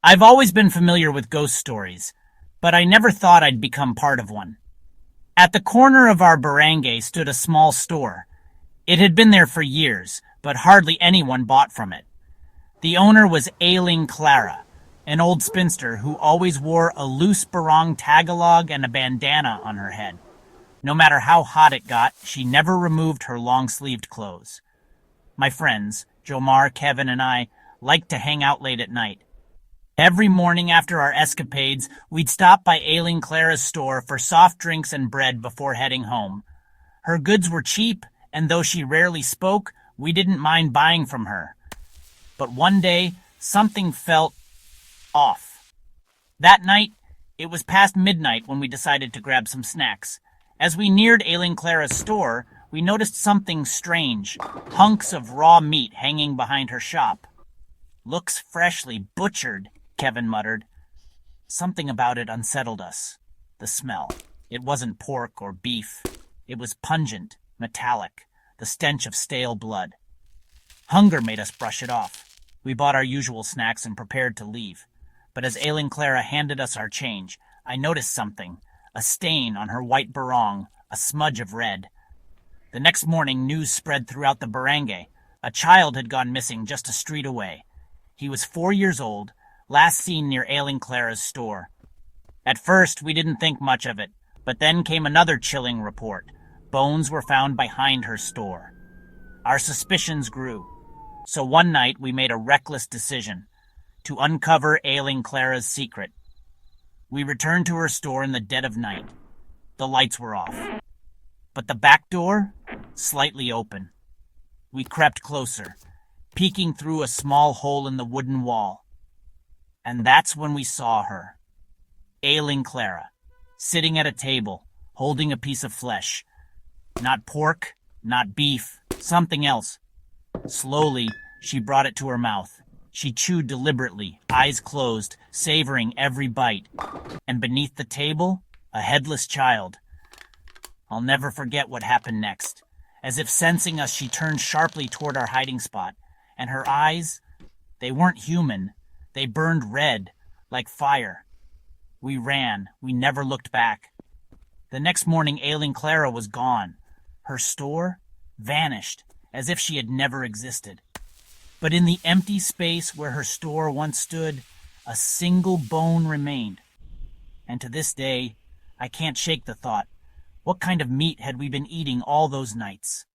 I've always been familiar with ghost stories, but I never thought I'd become part of one. At the corner of our barangay stood a small store. It had been there for years, but hardly anyone bought from it. The owner was Ailing Clara, an old spinster who always wore a loose barong tagalog and a bandana on her head. No matter how hot it got, she never removed her long-sleeved clothes. My friends, Jomar, Kevin, and I, liked to hang out late at night. Every morning after our escapades, we'd stop by Aileen Clara's store for soft drinks and bread before heading home. Her goods were cheap, and though she rarely spoke, we didn't mind buying from her. But one day, something felt off. That night, it was past midnight when we decided to grab some snacks. As we neared Aileen Clara's store, we noticed something strange, hunks of raw meat hanging behind her shop. "Looks freshly butchered," Kevin muttered. Something about it unsettled us. The smell. It wasn't pork or beef. It was pungent, metallic, the stench of stale blood. Hunger made us brush it off. We bought our usual snacks and prepared to leave. But as Aileen Clara handed us our change, I noticed something. A stain on her white barong, a smudge of red. The next morning, news spread throughout the barangay. A child had gone missing just a street away. He was 4 years old, last seen near Aileen Clara's store. At first, we didn't think much of it, but then came another chilling report. Bones were found behind her store. Our suspicions grew. So one night, we made a reckless decision to uncover Aileen Clara's secret. We returned to her store in the dead of night. The lights were off, but the back door, slightly open. We crept closer, peeking through a small hole in the wooden wall. And that's when we saw her. Aileen Clara, sitting at a table, holding a piece of flesh. Not pork, not beef, something else. Slowly, she brought it to her mouth. She chewed deliberately, eyes closed, savoring every bite. And beneath the table, a headless child. I'll never forget what happened next. As if sensing us, she turned sharply toward our hiding spot. And her eyes, they weren't human. They burned red, like fire. We ran. We never looked back. The next morning, Aileen Clara was gone. Her store vanished, as if she had never existed. But in the empty space where her store once stood, a single bone remained. And to this day, I can't shake the thought. What kind of meat had we been eating all those nights?